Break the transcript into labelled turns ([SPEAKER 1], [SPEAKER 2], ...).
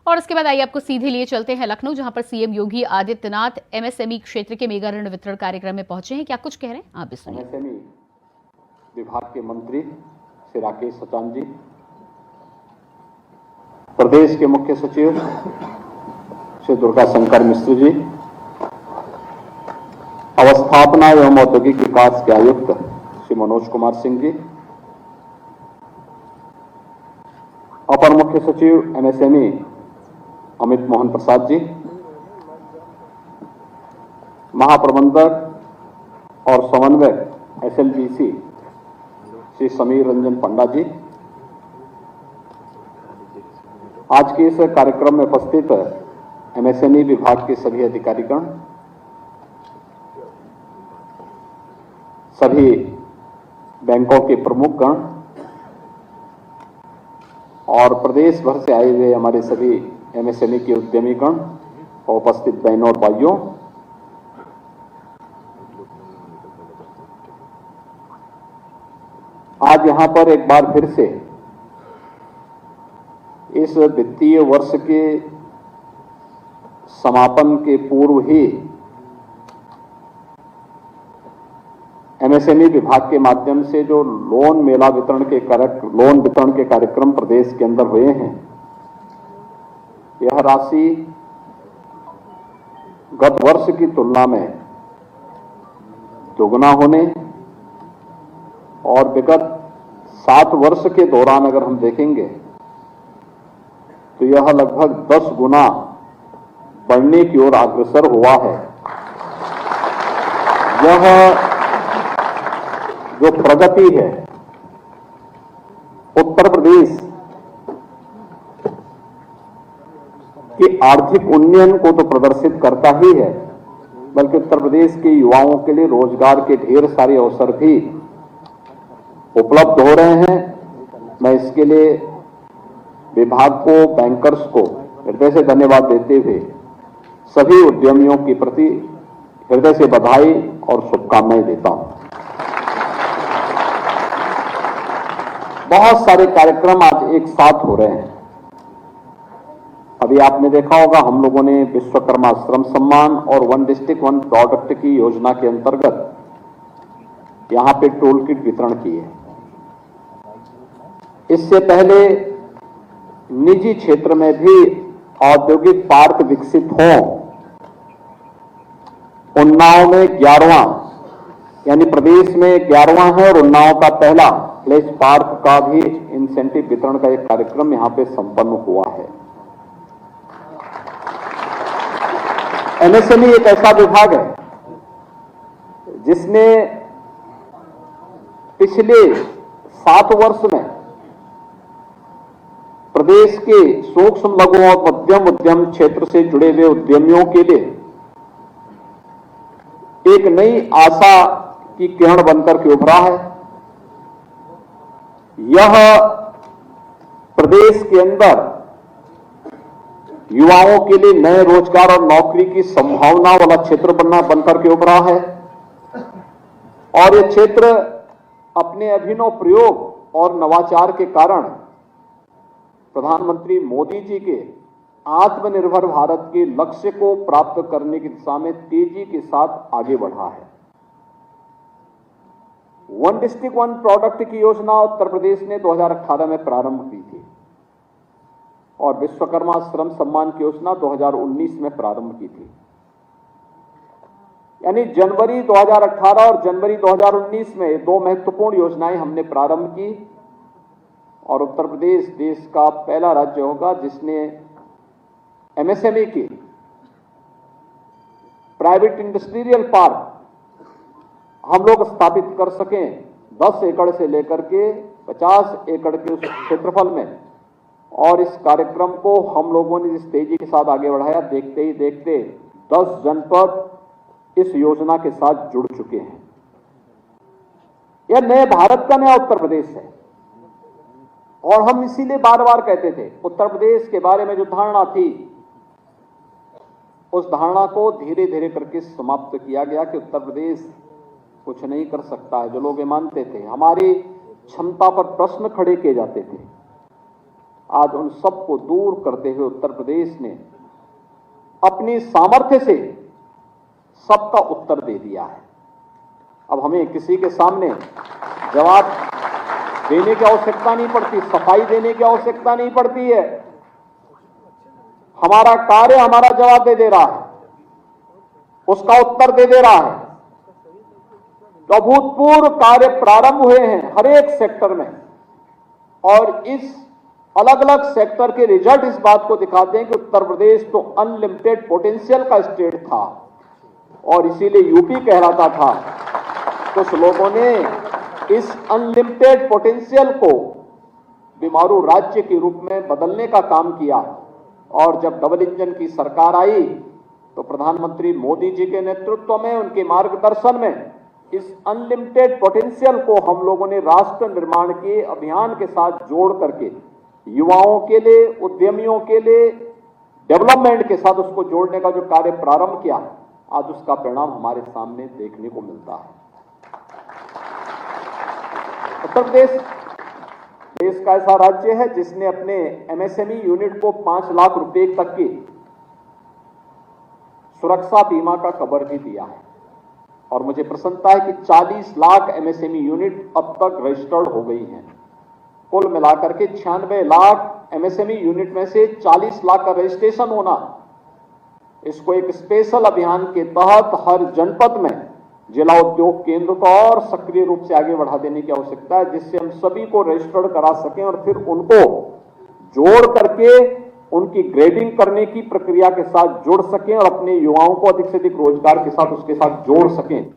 [SPEAKER 1] और इसके बाद आइए आपको सीधे लिए चलते हैं लखनऊ, जहां पर सीएम योगी आदित्यनाथ एमएसएमई क्षेत्र के मेगा ऋण वितरण कार्यक्रम में पहुंचे हैं। क्या कुछ कह रहे हैं आप भी सुनिए।
[SPEAKER 2] एमएसएमई विभाग के मंत्री श्री राकेश सचान जी, प्रदेश के मुख्य सचिव श्री दुर्गा शंकर मिश्र जी, अवस्थापना एवं औद्योगिक विकास के आयुक्त श्री मनोज कुमार सिंह जी, अपर मुख्य सचिव एमएसएमई अमित मोहन प्रसाद जी, महाप्रबंधक और समन्वयक एसएलबीसी श्री समीर रंजन पंडा जी, आज के इस कार्यक्रम में उपस्थित एमएसएमई विभाग के सभी अधिकारीगण, सभी बैंकों के प्रमुखगण और प्रदेश भर से आए हुए हमारे सभी एमएसएमई के उद्यमीगण और उपस्थित बहनों और भाइयों, आज यहां पर एक बार फिर से इस वित्तीय वर्ष के समापन के पूर्व ही एमएसएमई विभाग के माध्यम से जो लोन वितरण के कार्यक्रम प्रदेश के अंदर हुए हैं, यह राशि गत वर्ष की तुलना में दोगुना होने और विगत 7 वर्ष के दौरान अगर हम देखेंगे तो यह लगभग 10 गुना बढ़ने की ओर अग्रसर हुआ है। यह जो प्रगति है उत्तर प्रदेश की आर्थिक उन्नयन को तो प्रदर्शित करता ही है, बल्कि उत्तर प्रदेश के युवाओं के लिए रोजगार के ढेर सारे अवसर भी उपलब्ध हो रहे हैं। मैं इसके लिए विभाग को, बैंकर्स को हृदय से धन्यवाद देते हुए सभी उद्यमियों के प्रति हृदय से बधाई और शुभकामनाएं देता हूं। बहुत सारे कार्यक्रम आज एक साथ हो रहे हैं। अभी आपने देखा होगा, हम लोगों ने विश्वकर्मा श्रम सम्मान और वन डिस्ट्रिक्ट वन प्रोडक्ट की योजना के अंतर्गत यहां पे टूल किट वितरण किए। इससे पहले निजी क्षेत्र में भी औद्योगिक पार्क विकसित हों। उन्नाव में 11वां, यानी प्रदेश में 11वां है और उन्नाव का पहला प्लेस पार्क का भी इंसेंटिव वितरण का एक कार्यक्रम यहां पे संपन्न हुआ है। एमएसएमई एक ऐसा विभाग है जिसने पिछले 7 वर्ष में प्रदेश के सूक्ष्म, लघु और मध्यम उद्यम क्षेत्र से जुड़े हुए उद्यमियों के लिए एक नई आशा की किरण बनकर के उभरा है। यह प्रदेश के अंदर युवाओं के लिए नए रोजगार और नौकरी की संभावना वाला क्षेत्र बनकर के उभरा है और यह क्षेत्र अपने अभिनव प्रयोग और नवाचार के कारण प्रधानमंत्री मोदी जी के आत्मनिर्भर भारत के लक्ष्य को प्राप्त करने की दिशा में तेजी के साथ आगे बढ़ा है। वन डिस्ट्रिक्ट वन प्रोडक्ट की योजना उत्तर प्रदेश ने 2018 में प्रारंभ की थी और विश्वकर्मा श्रम सम्मान की योजना 2019 में प्रारंभ की थी। यानी जनवरी 2018 और जनवरी 2019 में 2 महत्वपूर्ण योजनाएं हमने प्रारंभ की और उत्तर प्रदेश देश का पहला राज्य होगा जिसने एमएसएमई की प्राइवेट इंडस्ट्रियल पार्क हम लोग स्थापित कर सकें 10 एकड़ से लेकर के 50 एकड़ के उस क्षेत्रफल में। और इस कार्यक्रम को हम लोगों ने जिस तेजी के साथ आगे बढ़ाया, देखते ही देखते 10 जनपद इस योजना के साथ जुड़ चुके हैं। यह नए भारत का नया उत्तर प्रदेश है और हम इसीलिए बार बार कहते थे, उत्तर प्रदेश के बारे में जो धारणा थी उस धारणा को धीरे धीरे करके समाप्त किया गया कि उत्तर प्रदेश कुछ नहीं कर सकता है। जो लोग ये मानते थे, हमारी क्षमता पर प्रश्न खड़े किए जाते थे। आज उन सबको दूर करते हुए उत्तर प्रदेश ने अपनी सामर्थ्य से सबका उत्तर दे दिया है। अब हमें किसी के सामने जवाब देने की आवश्यकता नहीं पड़ती, सफाई देने की आवश्यकता नहीं पड़ती है। हमारा कार्य हमारा जवाब दे रहा है, उसका उत्तर दे रहा है। तो अभूतपूर्व कार्य प्रारंभ हुए हैं हर एक सेक्टर में, और इस अलग अलग सेक्टर के रिजल्ट इस बात को दिखाते हैं कि उत्तर प्रदेश तो अनलिमिटेड पोटेंशियल का स्टेट था और इसीलिए यूपी कहलाता था। कुछ लोगों ने इस अनलिमिटेड पोटेंशियल को बीमारू राज्य के रूप में बदलने का काम किया, और जब डबल इंजन की सरकार आई तो प्रधानमंत्री मोदी जी के नेतृत्व में, उनके मार्गदर्शन में इस अनलिमिटेड पोटेंशियल को हम लोगों ने राष्ट्र निर्माण के अभियान के साथ जोड़ करके युवाओं के लिए, उद्यमियों के लिए, डेवलपमेंट के साथ उसको जोड़ने का जो कार्य प्रारंभ किया, आज उसका परिणाम हमारे सामने देखने को मिलता है। उत्तर प्रदेश देश का ऐसा राज्य है जिसने अपने एमएसएमई यूनिट को 5 लाख रुपए तक की सुरक्षा बीमा का कवर भी दिया है, और मुझे प्रसन्नता है कि 40 लाख एमएसएमई यूनिट अब तक रजिस्टर्ड हो गई हैं। कुल मिलाकर के 96 लाख एमएसएमई यूनिट में से 40 लाख का रजिस्ट्रेशन होना, इसको एक स्पेशल अभियान के तहत हर जनपद में जिला उद्योग केंद्र को और सक्रिय रूप से आगे बढ़ा देने की आवश्यकता है, जिससे हम सभी को रजिस्टर्ड करा सकें और फिर उनको जोड़ करके उनकी ग्रेडिंग करने की प्रक्रिया के साथ जुड़ सकें और अपने युवाओं को अधिक से अधिक रोजगार के साथ उसके साथ जोड़ सकें।